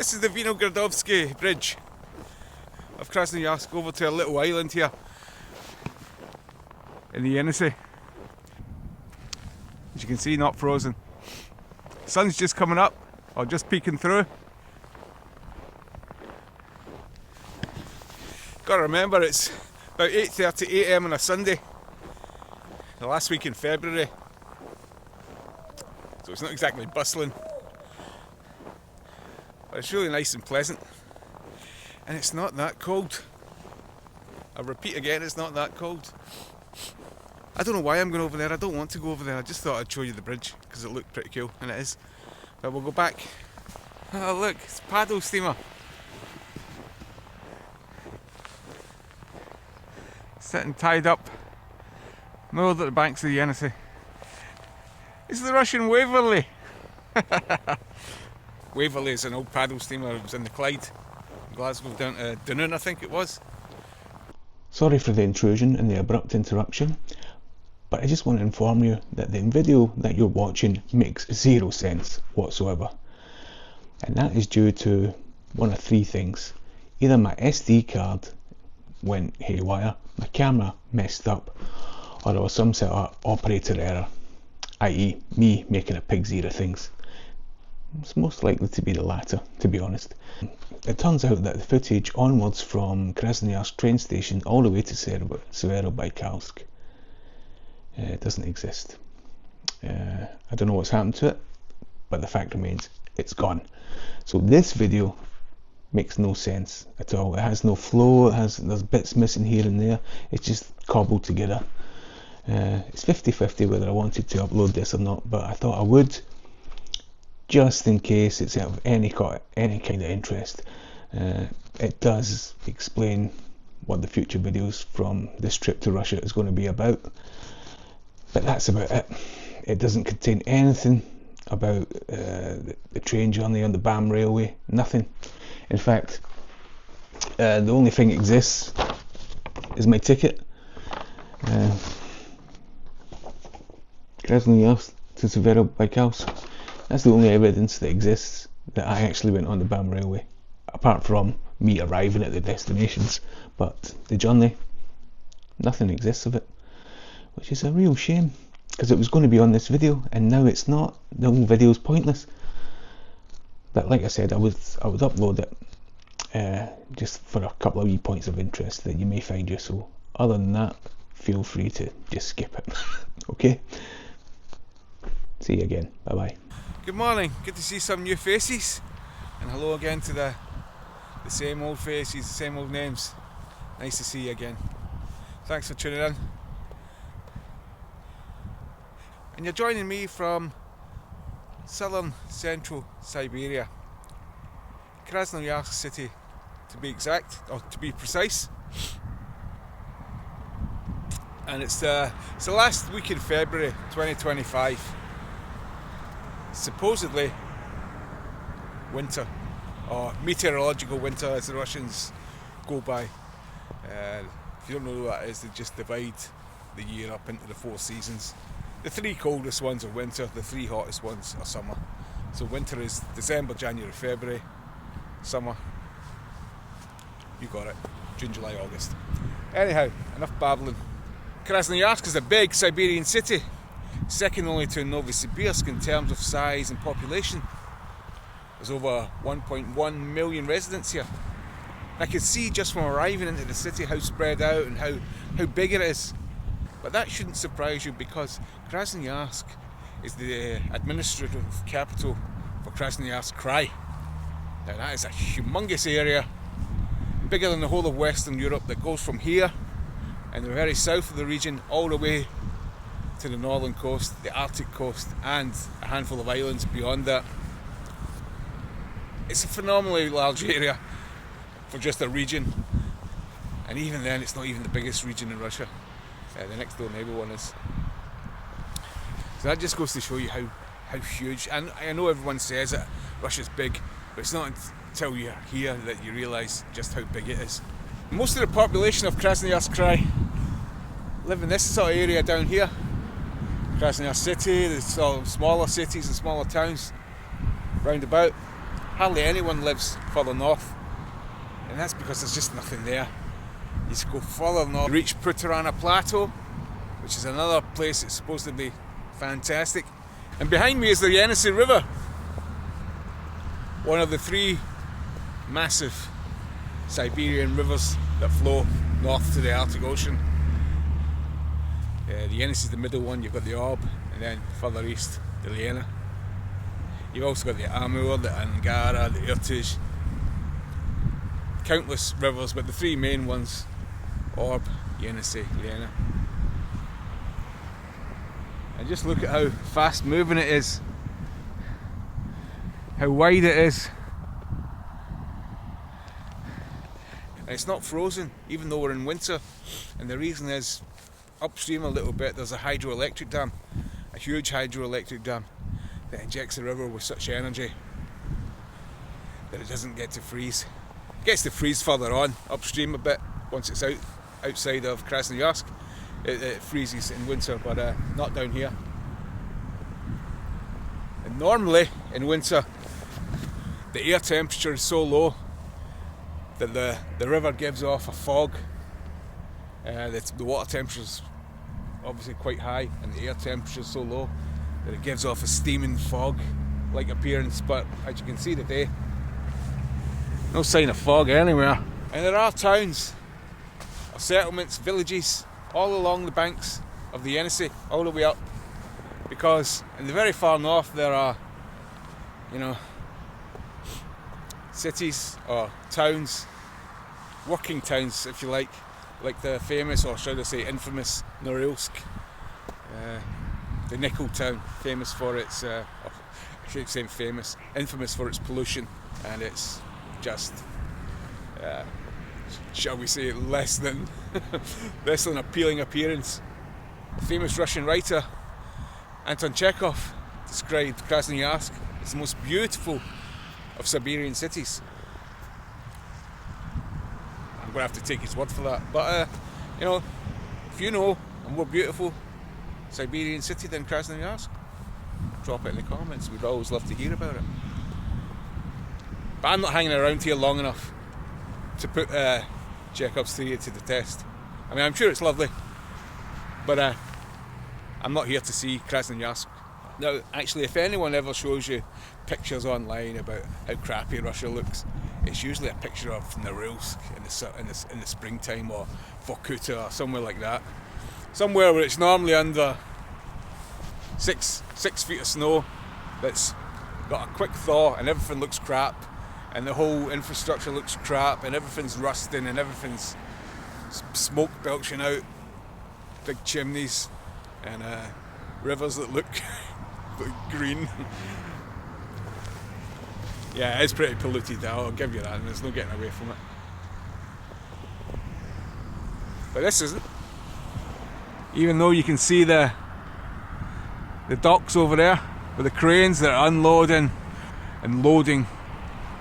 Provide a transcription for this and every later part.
This is the Vinogradovsky bridge of Krasnojarsk over to a little island here in the Yenisei. As you can see, not frozen. Sun's just coming up, or just peeking through. Gotta remember, it's about 8:30 AM on a Sunday, the last week in February, so it's not exactly bustling, but it's really nice and pleasant, and it's not that cold. I repeat again, it's not that cold. I don't know why I'm going over there. I don't want to go over there. I just thought I'd show you the bridge because it looked pretty cool, and it is. But we'll go back. Oh look, it's a paddle steamer. Sitting tied up, moored at the banks of the Yenisei. It's the Russian Waverley. Waverley is an old paddle steamer. It was in the Clyde, Glasgow down to Dunoon, I think it was. Sorry for the intrusion and the abrupt interruption, but I just want to inform you that the video that you're watching makes zero sense whatsoever. And that is due to one of three things. Either my SD card went haywire, my camera messed up, or there was some sort of operator error, i.e. me making a pig's ear of things. It's most likely to be the latter, to be honest. It turns out that the footage onwards from Krasnojarsk train station all the way to Severobaikalsk doesn't exist. I don't know what's happened to it, but the fact remains, it's gone. So this video makes no sense at all. It has no flow, there's bits missing here and there, it's just cobbled together. It's 50-50 whether I wanted to upload this or not, but I thought I would, just in case it's of any kind of interest. It does explain what the future videos from this trip to Russia is going to be about, but that's about it. It doesn't contain anything about the train journey on the BAM railway, nothing. In fact, the only thing that exists is my ticket. Krasnojarsk to Severobaikalsk. That's the only evidence that exists that I actually went on the BAM railway, apart from me arriving at the destinations. But the journey, nothing exists of it, which is a real shame, because it was going to be on this video and now it's not. The whole video is pointless. But like I said, I would upload it just for a couple of wee points of interest that you may find useful. Other than that, feel free to just skip it. Okay? See you again. Bye bye. Good morning, good to see some new faces, and hello again to the same old faces, the same old names. Nice to see you again. Thanks for tuning in. And you're joining me from southern central Siberia, Krasnojarsk city to be exact, or to be precise. And it's the last week in February 2025. Supposedly winter, or meteorological winter as the Russians go by. If you don't know what that is, they just divide the year up into the 4 seasons. The 3 coldest ones are winter, the 3 hottest ones are summer. So winter is December, January, February. Summer, you got it, June, July, August. Anyhow, enough babbling. Krasnojarsk is a big Siberian city, second only to Novosibirsk in terms of size and population. There's over 1.1 million residents here. I could see just from arriving into the city how spread out and how big it is. But that shouldn't surprise you, because Krasnojarsk is the administrative capital for Krasnojarsk Krai. Now that is a humongous area, bigger than the whole of Western Europe, that goes from here in the very south of the region all the way to the northern coast, the Arctic coast, and a handful of islands beyond that. It's a phenomenally large area for just a region, and even then it's not even the biggest region in Russia. The next door neighbour one is. So that just goes to show you how huge, and I know everyone says that Russia's big, but it's not until you're here that you realise just how big it is. Most of the population of Krasnojarsk Krai live in this sort of area down here. Krasnojarsk city, the sort of smaller cities and smaller towns round about. hardly anyone lives further north, and that's because there's just nothing there. You just go further north, you reach Putarana Plateau, which is another place that's supposedly fantastic. And behind me is the Yenisei River, one of the 3 massive Siberian rivers that flow north to the Arctic Ocean. The Yenisei is the middle one, you've got the Ob, and then further east, the Lena. You've also got the Amur, the Angara, the Irtij. Countless rivers, but the 3 main ones, Ob, Yenisei, Lena. And just look at how fast moving it is, how wide it is. And it's not frozen, even though we're in winter. And the reason is, upstream a little bit, there's a hydroelectric dam, a huge hydroelectric dam, that injects the river with such energy that it doesn't get to freeze. It gets to freeze further on, upstream a bit, once it's outside of Krasnojarsk. It freezes in winter, but not down here. And normally, in winter, the air temperature is so low that the river gives off a fog. The water temperature is obviously quite high, and the air temperature is so low that it gives off a steaming fog-like appearance, but as you can see today, no sign of fog anywhere. And there are towns, or settlements, villages, all along the banks of the Yenisei, all the way up, because in the very far north there are, cities or towns, working towns if you like the famous, or should I say infamous, Norilsk, the nickel town, famous for its, I should say famous, infamous for its pollution and its just, shall we say, less than appealing appearance. The famous Russian writer Anton Chekhov described Krasnojarsk as the most beautiful of Siberian cities. I'm going to have to take his word for that. But, if you know a more beautiful Siberian city than Krasnojarsk, drop it in the comments. We'd always love to hear about it. But I'm not hanging around here long enough to put Chekhov's theory to the test. I mean, I'm sure it's lovely, but I'm not here to see Krasnojarsk. Now, actually, if anyone ever shows you pictures online about how crappy Russia looks, it's usually a picture of Norilsk in the springtime, or Vorkuta, or somewhere like that. Somewhere where it's normally under 6 feet of snow, that's got a quick thaw, and everything looks crap, and the whole infrastructure looks crap, and everything's rusting, and everything's smoke belching out, big chimneys, and rivers that look green. Yeah, it's pretty polluted, I'll give you that, and there's no getting away from it. But this isn't. Even though you can see the docks over there with the cranes that are unloading and loading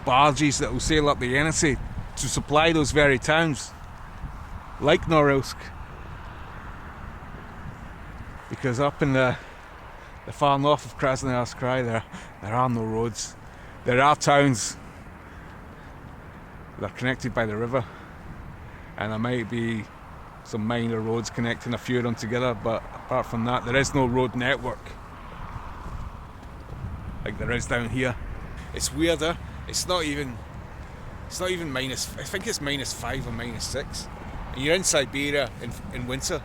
barges that will sail up the Yenisei to supply those very towns, like Norilsk. Because up in the far north of Krasnojarsk, there are no roads. There are towns that are connected by the river, and there might be some minor roads connecting a few of them together, but apart from that, there is no road network like there is down here. It's weirder. It's not even minus, I think it's -5 or -6. And you're in Siberia in winter.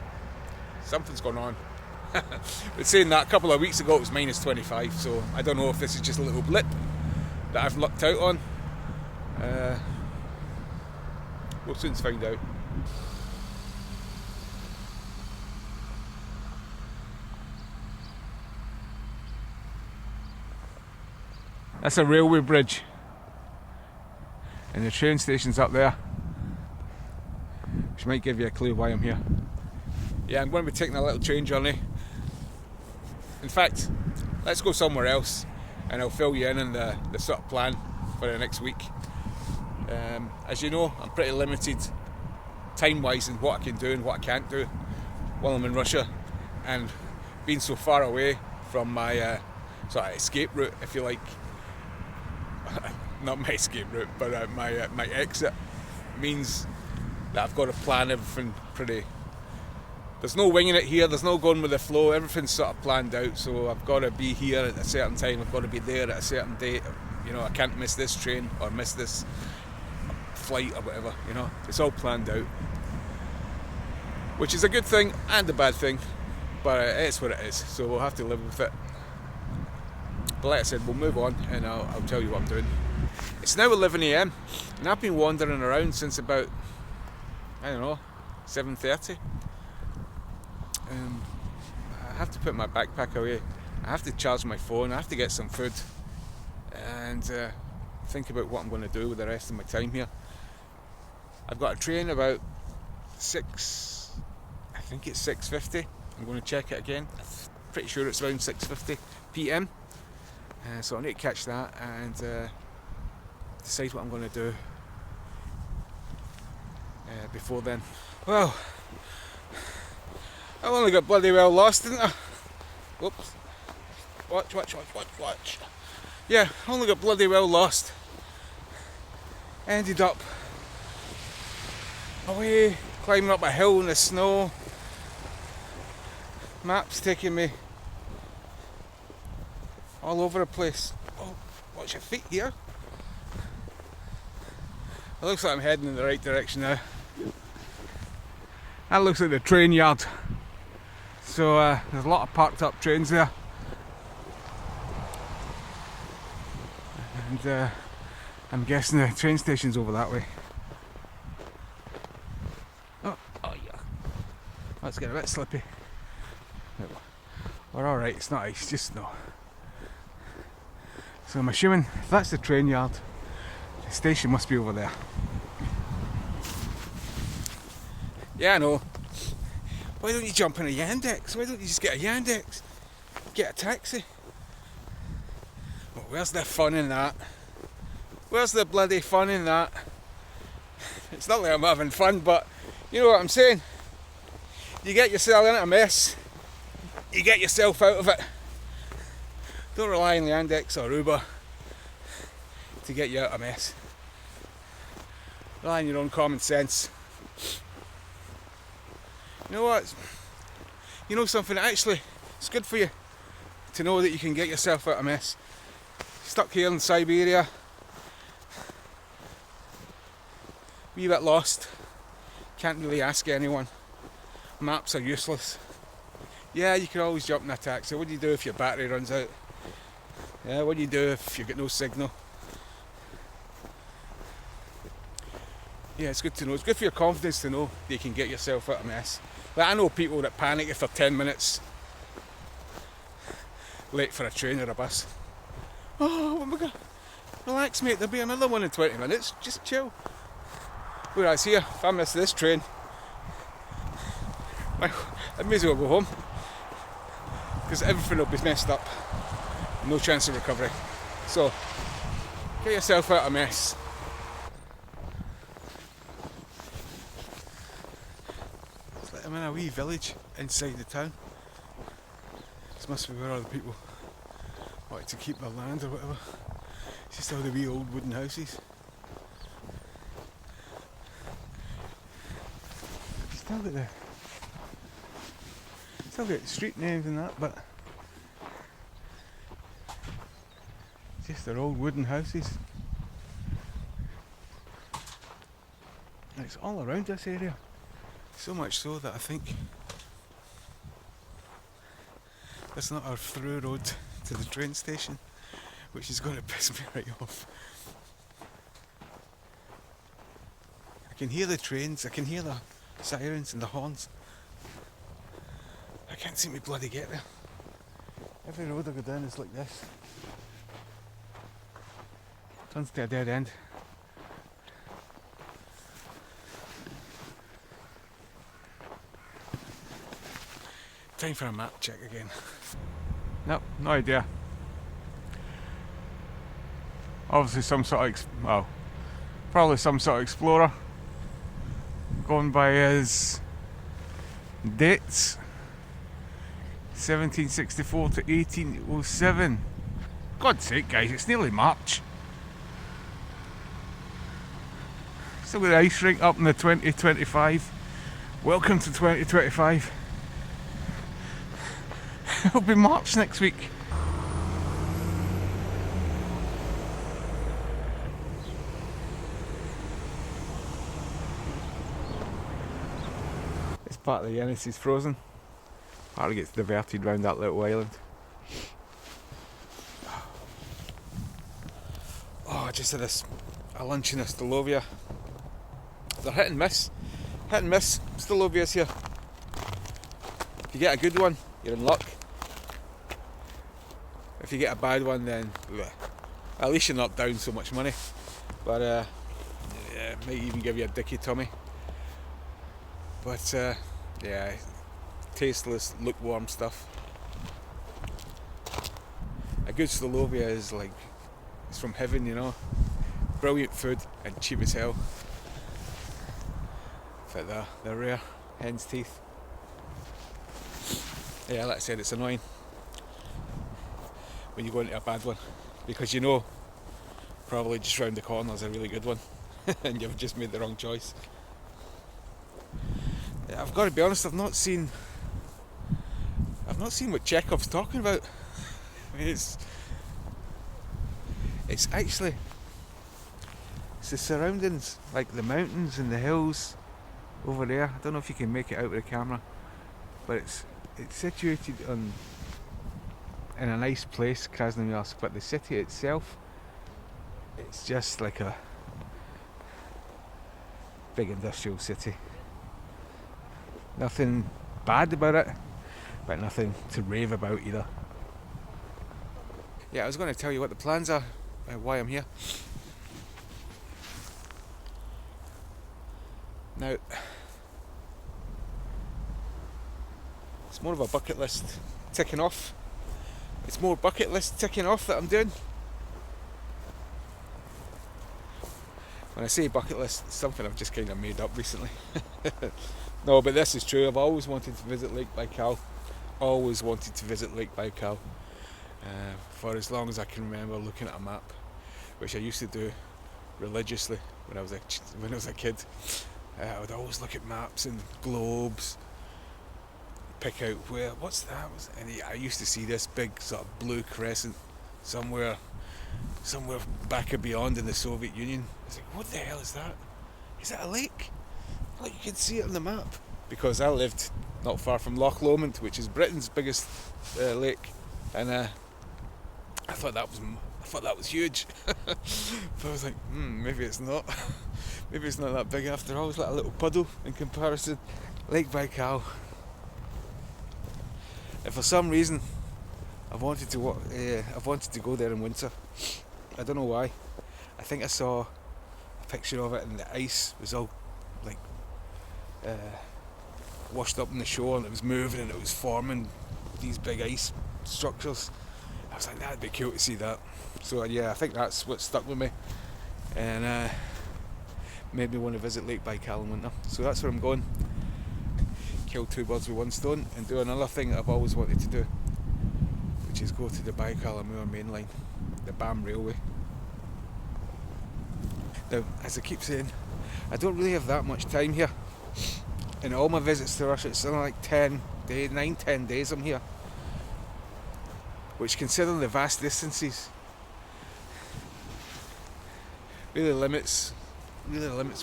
Something's going on. But saying that, a couple of weeks ago it was -25, so I don't know if this is just a little blip that I've lucked out on. We'll soon find out. That's a railway bridge, and the train station's up there, which might give you a clue why I'm here. Yeah, I'm going to be taking a little train journey. In fact, let's go somewhere else, and I'll fill you in on the sort of plan for the next week. As you know, I'm pretty limited time-wise in what I can do and what I can't do while I'm in Russia, and being so far away from my sort of escape route, if you like, not my escape route, but my exit means that I've got to plan everything pretty. There's no winging it here, there's no going with the flow, everything's sort of planned out, so I've got to be here at a certain time, I've got to be there at a certain date, you know, I can't miss this train or miss this flight or whatever, you know, it's all planned out. Which is a good thing and a bad thing, but it's what it is, so we'll have to live with it. But like I said, we'll move on and I'll tell you what I'm doing. It's now 11 AM and I've been wandering around since about, I don't know, 7:30. I have to put my backpack away, I have to charge my phone, I have to get some food and think about what I'm going to do with the rest of my time here. I've got a train about 6:50. I'm going to check it again. I'm pretty sure it's around 6:50 PM. So I need to catch that and decide what I'm going to do before then. Well, I only got bloody well lost, didn't I? Whoops. Watch. Yeah, I only got bloody well lost. Ended up away, climbing up a hill in the snow. Maps taking me all over the place. Oh, watch your feet here. It looks like I'm heading in the right direction now. That looks like the train yard. So there's a lot of parked up trains there. And I'm guessing the train station's over that way. Oh yeah. That's getting a bit slippy. We're alright, it's not ice, it's just snow. So I'm assuming if that's the train yard, the station must be over there. Yeah, I know. Why don't you jump in a Yandex? Why don't you just get a Yandex? Get a taxi? Well, where's the fun in that? Where's the bloody fun in that? It's not like I'm having fun, but you know what I'm saying? You get yourself in a mess, you get yourself out of it. Don't rely on the Yandex or Uber to get you out of a mess. Rely on your own common sense. You know what? You know something, actually, it's good for you to know that you can get yourself out of a mess. Stuck here in Siberia, wee bit lost, can't really ask anyone, maps are useless. Yeah, you can always jump in a taxi. What do you do if your battery runs out? Yeah, what do you do if you get no signal? Yeah, it's good to know. It's good for your confidence to know that you can get yourself out of a mess. Like, I know people that panic if they're 10 minutes late for a train or a bus. Oh my god, relax mate, there'll be another one in 20 minutes, just chill. Whereas here, if I miss this train, I may as well go home, because everything will be messed up, no chance of recovery. So, get yourself out of a mess. It's like I'm in a wee village inside the town. This must be where all the people wanted to keep their land or whatever. It's just all the wee old wooden houses. Still got street names and that, but just their old wooden houses. And it's all around this area. So much so that I think that's not our through road to the train station, which is going to piss me right off. I can hear the trains, I can hear the sirens and the horns. I can't seem to bloody get there. Every road I go down is like this. Turns to a dead end. Time for a map check again. Nope, no idea. Obviously some sort of, probably some sort of explorer. Going by his dates. 1764 to 1807. God's sake guys, it's nearly March. Still got the ice rink up in the 2025. Welcome to 2025. It'll be March next week. This part of the Yenis is frozen. Part of it gets diverted round that little island. Oh, I just had a lunch in a Stolovia. They're hit and miss. Hit and miss. Stolovia's here. If you get a good one, you're in luck. If you get a bad one, then bleh, at least you're not down so much money. But yeah, might even give you a dicky tummy. But yeah, tasteless, lukewarm stuff. A good Stolovia is like, it's from heaven, you know. Brilliant food and cheap as hell. But they're rare, hen's teeth. Yeah, like I said, it's annoying when you go into a bad one, because you know probably just round the corner is a really good one and you've just made the wrong choice. Yeah, I've got to be honest, I've not seen what Chekhov's talking about. I mean, it's actually, it's the surroundings, like the mountains and the hills over there. I don't know if you can make it out with the camera, but it's situated in a nice place, Krasnojarsk, but the city itself, it's just like a big industrial city. Nothing bad about it, but nothing to rave about either. Yeah, I was going to tell you what the plans are and why I'm here. Now, it's more of a bucket list ticking off. It's more bucket list ticking off that I'm doing. When I say bucket list, it's something I've just kind of made up recently. No, but this is true. I've always wanted to visit Lake Baikal. Always wanted to visit Lake Baikal. For as long as I can remember, looking at a map, which I used to do religiously when I was a kid. I would always look at maps and globes, pick out what's that? And I used to see this big sort of blue crescent somewhere back and beyond in the Soviet Union. I was like, what the hell is that? Is that a lake? Like, you can see it on the map. Because I lived not far from Loch Lomond, which is Britain's biggest lake, and I thought that was huge. But I was like, maybe it's not. Maybe it's not that big after all. It's like a little puddle in comparison. Lake Baikal. And for some reason, I've wanted to go there in winter. I don't know why. I think I saw a picture of it, and the ice was all like washed up on the shore, and it was moving, and it was forming these big ice structures. I was like, that'd be cool to see that. So yeah, I think that's what stuck with me, and made me want to visit Lake Baikal in winter. So that's where I'm going. Kill two birds with one stone, and do another thing that I've always wanted to do, which is go to the Baikal-Amur main line, the BAM railway. Now, as I keep saying, I don't really have that much time here. In all my visits to Russia, it's something like 10 days I'm here. Which, considering the vast distances, really limits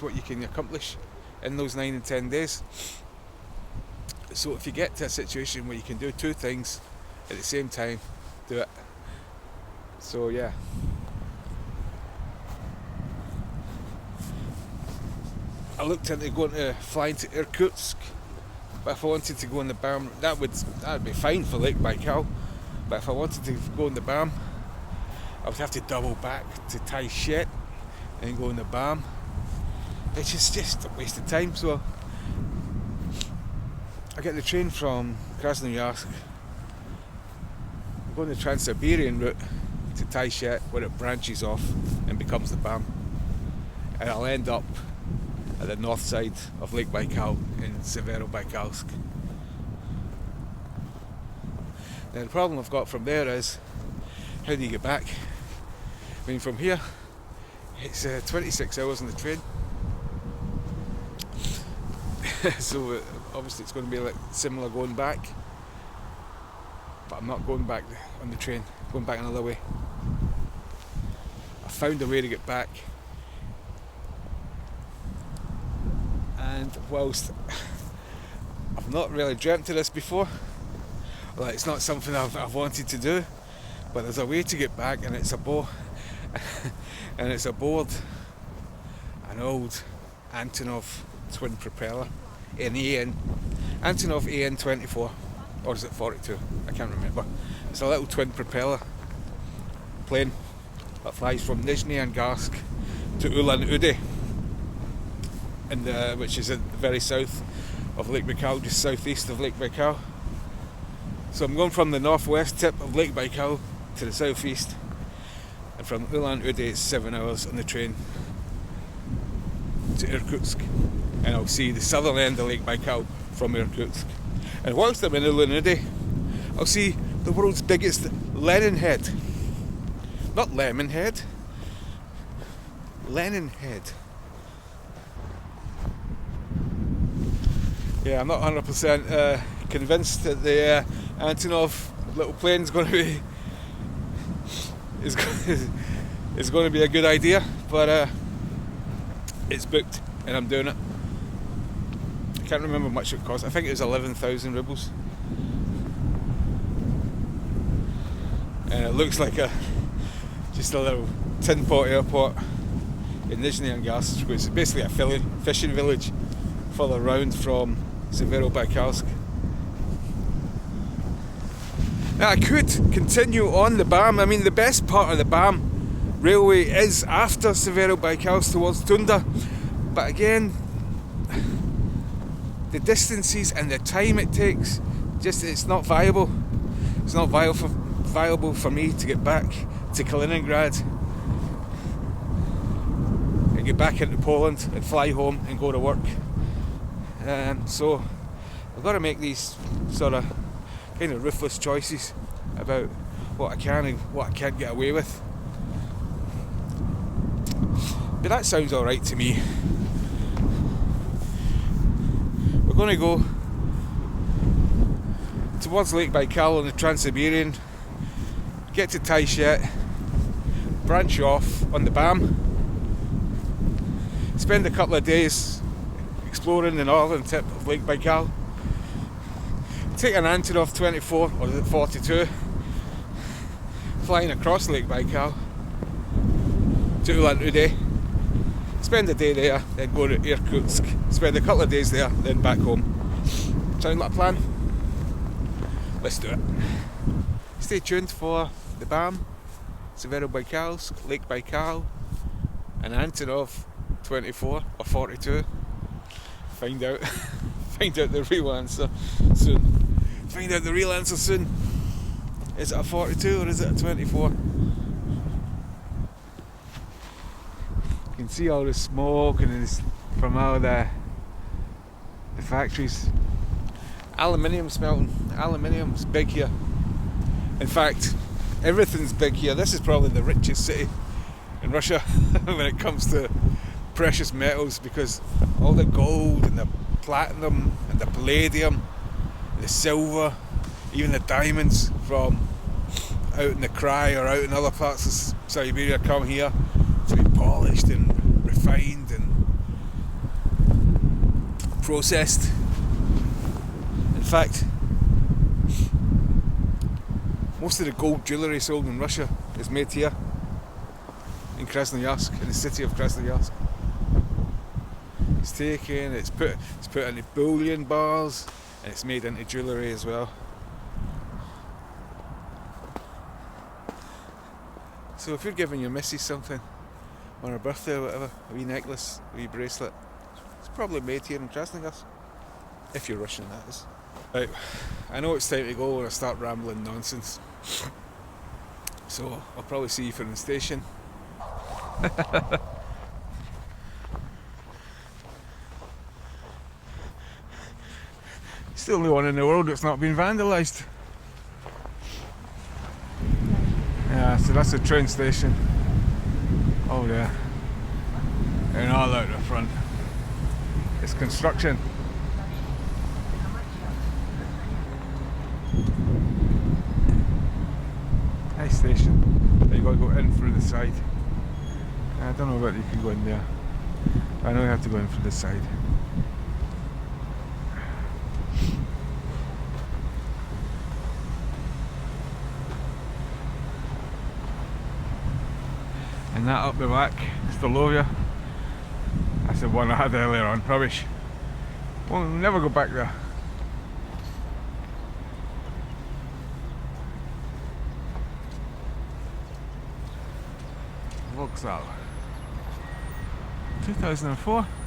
what you can accomplish in those 9 and 10 days. So if you get to a situation where you can do two things at the same time, do it. So yeah. I looked into flying to Irkutsk, but if I wanted to go in the BAM, that would be fine for Lake Baikal. But if I wanted to go in the BAM, I would have to double back to Taishet and go in the BAM, which is just a waste of time. So I get the train from Krasnojarsk, I'm going the Trans-Siberian route to Taishet, where it branches off and becomes the BAM, and I'll end up at the north side of Lake Baikal in Severobaikalsk. Now the problem I've got from there is, how do you get back? I mean, from here it's 26 hours on the train, So obviously it's going to be like similar going back, but I'm not going back on the train, going back another way. I found a way to get back, and whilst I've not really dreamt of this before, like it's not something I've wanted to do, but there's a way to get back, and it's a and it's aboard an old Antonov twin propeller, an Antonov AN-24, or is it 42? I can't remember. It's a little twin propeller plane that flies from Krasnojarsk to Ulan-Ude, which is in the very south of Lake Baikal, just southeast of Lake Baikal. So I'm going from the northwest tip of Lake Baikal to the southeast, and from Ulan-Ude it's 7 hours on the train to Irkutsk, and I'll see the southern end of Lake Baikal from Irkutsk. And whilst I'm in Ulan-Ude, I'll see the world's biggest Lenin head. Not lemon head, Lenin head. Yeah, I'm not 100% convinced that the Antonov little plane is going to be is going to be a good idea, but it's booked and I'm doing it. I can't remember how much it cost. I think it was 11,000 rubles, and it looks like just a little tin pot airport in Krasnojarsk, which is basically a fishing village further round from Severobaikalsk. Now I could continue on the BAM. I mean, the best part of the BAM railway is after Severobaikalsk towards Tunda, but again, the distances and the time it takes, it's not viable. It's not viable for me to get back to Kaliningrad and get back into Poland and fly home and go to work. So I've got to make these sort of kind of ruthless choices about what I can and what I can't get away with. But that sounds alright to me. We're going to go towards Lake Baikal on the Trans-Siberian, get to Taishet, branch off on the BAM, spend a couple of days exploring the northern tip of Lake Baikal, take an Antonov 24 or is it 42, flying across Lake Baikal to Ulan-Ude, spend a day there, then go to Irkutsk, spend a couple of days there, then back home. Sound like a plan? Let's do it. Stay tuned for the BAM, Severobaikalsk, Lake Baikal, and Antonov 24 or 42. Find out the real answer soon. Find out the real answer soon. Is it a 42 or is it a 24? You can see all the smoke and from all the factories. Aluminium smelting. Aluminium's big here. In fact, everything's big here. This is probably the richest city in Russia when it comes to precious metals, because all the gold and the platinum and the palladium, the silver, even the diamonds from out in the Krai or out in other parts of Siberia come here to be polished and refined and processed. In fact, most of the gold jewellery sold in Russia is made here in Krasnojarsk, in the city of Krasnojarsk. It's taken, it's put into bullion bars, and it's made into jewellery as well. So if you're giving your missus something on her birthday or whatever, a wee necklace, a wee bracelet, it's probably made here in Krasnojarsk. If you're Russian, that is. Right, I know it's time to go when I start rambling nonsense. So I'll probably see you from the station. It's the only one in the world that's not been vandalised. Yeah, so that's the train station. Oh yeah. And all out the front. It's construction. station. And you got to go in through the side. I don't know whether you can go in there. I know you have to go in through the side. And that up the back, Stolovia, that's the one I had earlier on, rubbish. We'll never go back there. Vauxhall 2004.